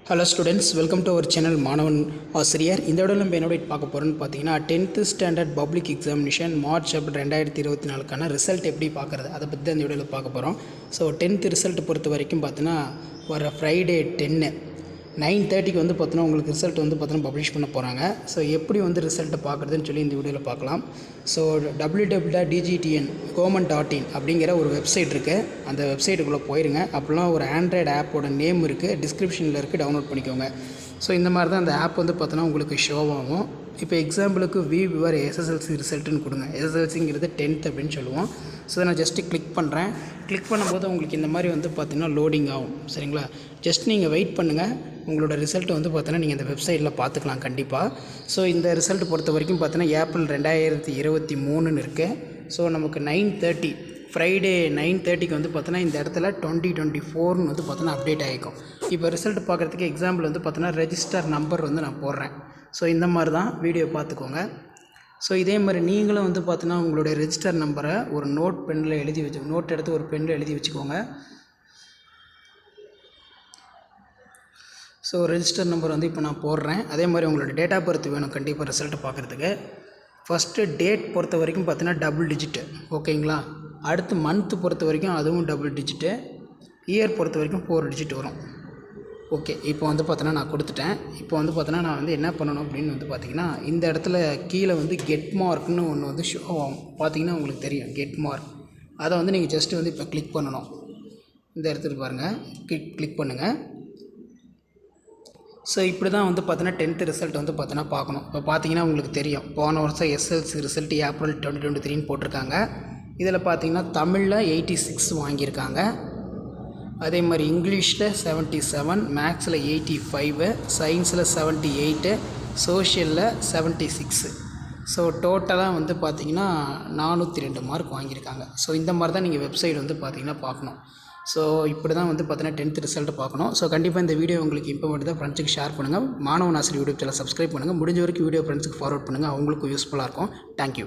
Hello students, welcome to our channel மாணவன் ஆசிரியர். இந்த விட நம்ம என்னோட பார்க்க போகிறோன்னு பார்த்தீங்கன்னா 10th standard public examination March April 2024க்கான ரிசல்ட் எப்படி பார்க்குறது அதை பற்றி தான் இந்த வீடியோவில் பார்க்க போகிறோம். ஸோ 10th ரிசல்ட் பொறுத்த வரைக்கும் பார்த்தீங்கன்னா வர ஃப்ரைடே 9:30க்கு வந்து பார்த்தீங்கன்னா உங்களுக்கு ரிசல்ட் வந்து பார்த்தீங்கன்னா பப்ளிஷ் பண்ண போகிறாங்க. ஸோ எப்படி வந்து ரிசல்ட்டை பார்க்குறதுன்னு சொல்லி இந்த வீடியோவில் பார்க்கலாம். ஸோ www.dgtn government.in அப்படிங்கிற ஒரு வெப்சைட் இருக்குது. அந்த வெப்சைட்டுக்குள்ளே போயிருங்க. அப்படிலாம் ஒரு ஆண்ட்ராய்டு ஆப்போட நேம் இருக்குது, டிஸ்கிரிப்ஷனில் இருக்குது, டவுன்லோட் பண்ணிக்கோங்க. ஸோ இந்த மாதிரி தான் அந்த ஆப் வந்து பார்த்தோன்னா உங்களுக்கு ஷோ ஆகும். இப்போ எக்ஸாம்பிளுக்கு வியூவர் எஸ்எஸ்எல்சி ரிசல்ட்டுன்னு கொடுங்க. எஸ்எஸ்எல்சிங்கிறது 10th அப்படின்னு சொல்லுவோம். ஸோ நான் ஜஸ்ட்டு கிளிக் பண்ணுறேன். கிளிக் பண்ணும்போது உங்களுக்கு இந்த மாதிரி வந்து பார்த்திங்கன்னா லோடிங் ஆகும். சரிங்களா? ஜஸ்ட் நீங்கள் வெயிட் பண்ணுங்கள். உங்களோட ரிசல்ட் வந்து பார்த்தீங்கன்னா நீங்கள் இந்த வெப்சைட்டில் பார்த்துக்கலாம் கண்டிப்பாக. ஸோ இந்த ரிசல்ட் பொறுத்த வரைக்கும் பார்த்தீங்கன்னா ஏப்ரல் 2023ன்னு இருக்குது. ஸோ நமக்கு 9:30 ஃப்ரைடே 9:30க்கு வந்து பார்த்தோன்னா இந்த இடத்துல 2024ன்னு வந்து பார்த்தோன்னா அப்டேட் ஆகிக்கும். இப்போ ரிசல்ட் பார்க்குறதுக்கு எக்ஸாம்பிள் வந்து பார்த்தோன்னா ரெஜிஸ்டர் நம்பர் வந்து நான் போடுறேன். ஸோ இந்த மாதிரி தான் வீடியோ பார்த்துக்கோங்க. ஸோ இதே மாதிரி நீங்களும் வந்து பார்த்தீங்கன்னா உங்களுடைய ரெஜிஸ்டர் நம்பரை ஒரு நோட் பென்னில் எழுதி நோட் எடுத்து ஒரு பென்னில் எழுதி வச்சுக்கோங்க. ஸோ ரெஜிஸ்டர் நம்பர் வந்து இப்போ நான் போடுறேன். அதே மாதிரி உங்களோட டேட் ஆஃப் பர்த் வேணும் கண்டிப்பாக ரிசல்ட்டு பார்க்குறதுக்கு. ஃபஸ்ட்டு டேட் பொறுத்த வரைக்கும் பார்த்தீங்கன்னா டபுள் டிஜிட்டு, ஓகேங்களா? அடுத்து மந்த்து பொறுத்த வரைக்கும் அதுவும் டபுள் டிஜிட்டு, இயர் பொறுத்த வரைக்கும் 4 டிஜிட் வரும். ஓகே, இப்போ வந்து பார்த்தோன்னா நான் கொடுத்துட்டேன். இப்போ வந்து பார்த்தோன்னா நான் வந்து என்ன பண்ணணும் அப்படின்னு வந்து பார்த்திங்கன்னா இந்த இடத்துல கீழே வந்து கெட் மார்க்னு ஒன்று வந்து ஷோ ஆகும். பார்த்திங்கன்னா உங்களுக்கு தெரியும் கெட் மார்க். அதை வந்து நீங்கள் ஜஸ்ட்டு வந்து இப்போ கிளிக் பண்ணணும். இந்த இடத்துல பாருங்கள், கிளிக் பண்ணுங்கள். ஸோ இப்படி தான் வந்து பார்த்தீங்கன்னா 10th ரிசல்ட் வந்து பார்த்தீங்கன்னா பார்க்கணும். இப்போ பார்த்தீங்கன்னா உங்களுக்கு தெரியும் போன வருஷம் எஸ்எல்சி ரிசல்ட் ஏப்ரல் 2023ன்னு போட்டிருக்காங்க. இதில் பார்த்தீங்கன்னா தமிழில் 86 வாங்கியிருக்காங்க. அதே மாதிரி இங்கிலீஷில் 77, மேக்ஸில் 85, சயின்ஸில் 78, சோஷியலில் 76. ஸோ டோட்டலாக வந்து பார்த்திங்கன்னா 402 மார்க் வாங்கியிருக்காங்க. ஸோ இந்த மாதிரி தான் நீங்கள் வெப்சைட் வந்து பார்த்திங்கன்னா பார்க்கணும். ஸோ இப்படி தான் வந்து பார்த்தீங்கன்னா 10th ரிசல்ட் பார்க்கணும். ஸோ கண்டிப்பாக இந்த வீடியோ உங்களுக்கு இம்பார்ட்டன்ட் தான். ஃப்ரெண்ட்ஸுக்கு ஷேர் பண்ணுங்கள். மாணவன் ஆசிரியர் யூடியூப் சேனல் சப்ஸ்கிரைப் பண்ணுங்கள். முடிஞ்ச வரைக்கும் வீடியோ ஃப்ரெண்ட்ஸுக்கு ஃபார்வர்ட் பண்ணுங்கள். அவங்களுக்கும் யூஸ்ஃபுல்லாக இருக்கும். தேங்க்யூ.